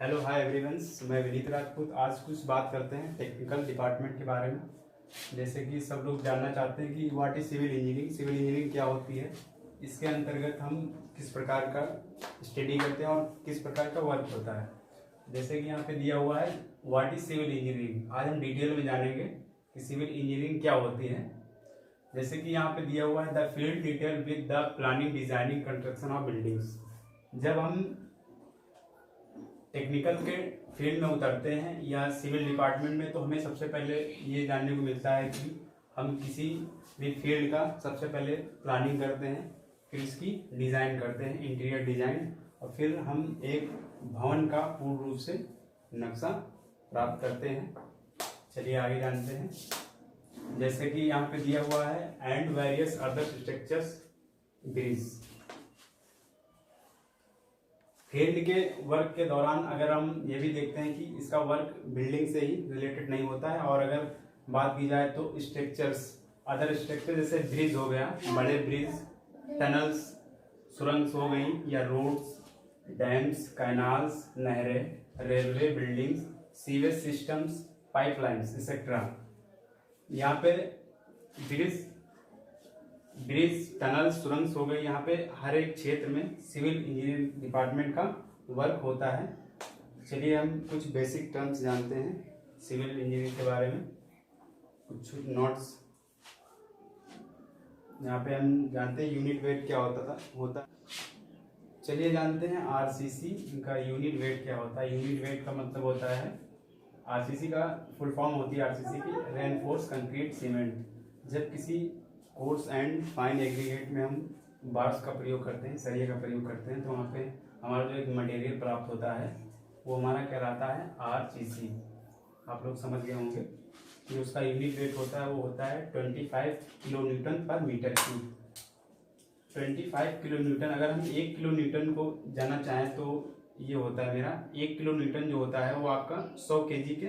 Hello hi everyone's, मैं विनीत राजपूत। आज कुछ बात करते हैं टेक्निकल डिपार्टमेंट के बारे में। जैसे कि सब लोग जानना चाहते हैं कि what is civil engineering, civil engineering क्या होती है, इसके अंतर्गत हम किस प्रकार का स्टडी करते हैं और किस प्रकार का वर्क होता है। जैसे कि यहाँ पे दिया हुआ है व्हाट इज सिविल इंजीनियरिंग। आज हम डिटेल में जानेंगे कि सिविल इंजीनियरिंग क्या होती है। जैसे कि यहाँ पे दिया हुआ है the field detail with the planning designing construction of buildings. जब हम टेक्निकल के फील्ड में उतरते हैं या सिविल डिपार्टमेंट में, तो हमें सबसे पहले ये जानने को मिलता है कि हम किसी भी फील्ड का सबसे पहले प्लानिंग करते हैं, फिर इसकी डिज़ाइन करते हैं, इंटीरियर डिज़ाइन, और फिर हम एक भवन का पूर्ण रूप से नक्शा प्राप्त करते हैं। चलिए आगे जानते हैं। जैसे कि यहाँ पे दिया हुआ है and various other structures bridge. Field के वर्क के दौरान अगर हम ये भी देखते हैं कि इसका वर्क बिल्डिंग से ही रिलेटेड नहीं होता है, और अगर बात की जाए तो स्ट्रक्चर्स, अदर स्ट्रक्चर जैसे ब्रिज हो गया, बड़े ब्रिज, टनल्स, सुरंग हो गई, या रोड्स, डैम्स, कैनाल्स, नहरें, railway buildings, sewage systems, pipelines etcetera. यहाँ पे ब्रिज, टनल, सुरंग हो गई। यहाँ पे हर एक क्षेत्र में सिविल इंजीनियरिंग डिपार्टमेंट का वर्क होता है। चलिए हम कुछ बेसिक टर्म्स जानते हैं सिविल इंजीनियरिंग के बारे में, कुछ नोट्स। यहाँ पे हम जानते हैं यूनिट वेट क्या होता। चलिए जानते हैं आरसीसी का यूनिट वेट क्या होता है। यूनिट वेट का मतलब होता है, आरसीसी का फुल फॉर्म होती है आरसीसी की रेनफोर्स कंक्रीट सीमेंट। जब किसी कोर्स एंड फाइन एग्रीगेट में हम बार्स का प्रयोग करते हैं, सरिया का प्रयोग करते हैं, तो वहाँ पे हमारा जो एक मटेरियल प्राप्त होता है वो हमारा कहलाता है आरसीसी। आप लोग समझ गए होंगे कि उसका यूनिट वेट होता है, वो होता है 25 किलो न्यूटन पर मीटर क्यूब। 25 kilo Newton. अगर हम 1 किलो न्यूटन को जानना चाहें तो ये होता है मेरा 1 किलो न्यूटन जो होता है वो आपका 100 केजी के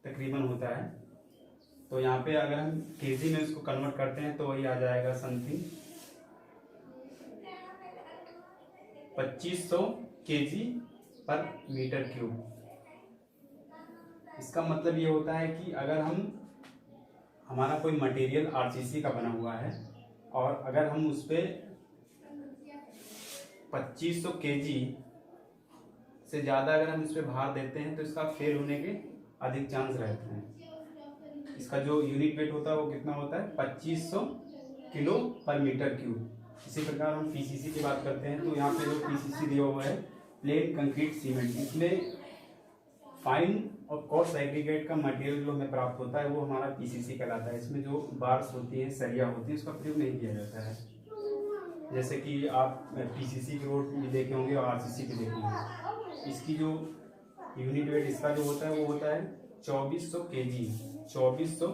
तकरीबन होता है। तो यहाँ पे अगर हम केजी में इसको कन्वर्ट करते हैं तो वही आ जाएगा समथिंग 2500 केजी पर मीटर क्यूब। इसका मतलब ये होता है कि अगर हमारा कोई मटेरियल आरसीसी का बना हुआ है और अगर हम उस पर 2500 केजी से ज़्यादा अगर हम इस पर भार देते हैं तो इसका फेल होने के अधिक चांस रहते हैं। इसका जो यूनिट वेट होता है वो कितना होता है 2500 किलो पर मीटर क्यूब। इसी प्रकार हम पीसीसी की बात करते हैं, तो यहाँ पे जो पीसीसी दिया हुआ है प्लेन कंक्रीट सीमेंट, इसमें फाइन और कोर्स एग्रीगेट का मटेरियल जो हमें प्राप्त होता है वो हमारा पीसीसी कहलाता है। इसमें जो बार्स होती हैं, सरिया होती है, उसका प्रयोग नहीं किया जाता है। जैसे कि आप पीसीसी की रोड भी देखे होंगे और आरसीसी भी देखे होंगे। इसकी जो यूनिट वेट इसका जो होता है वो होता है 2400 केजी, 2400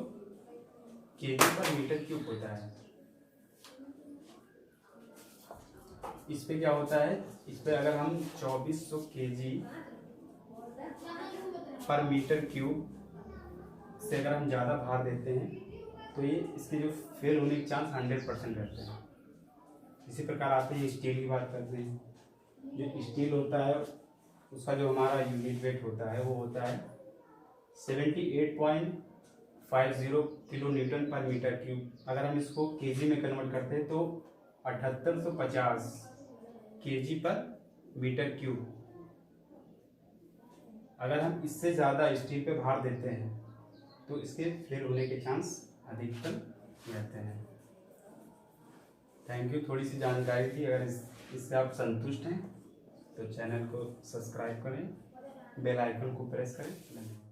केजी पर मीटर क्यूब होता है। इस पे क्या होता है, इस पे अगर हम 2400 केजी पर मीटर क्यूब से अगर हम ज़्यादा भार देते हैं तो ये इसके जो फेल होने के चांस 100% रहते हैं। इसी प्रकार आते हैं स्टील की बात करते हैं। जो स्टील होता है उसका जो हमारा यूनिट वेट होता है वो होता है 78.50 किलो न्यूटन पर मीटर क्यूब। अगर हम इसको केजी में कन्वर्ट करते हैं तो 7850 केजी पर मीटर क्यूब। अगर हम इससे ज़्यादा स्टील पे भार देते हैं तो इसके फेल होने के चांस अधिकतम रहते हैं। Thank you. थोड़ी सी जानकारी थी। अगर इससे आप संतुष्ट हैं तो चैनल को सब्सक्राइब करें, बेल आइकन को प्रेस करें। धन्यवाद।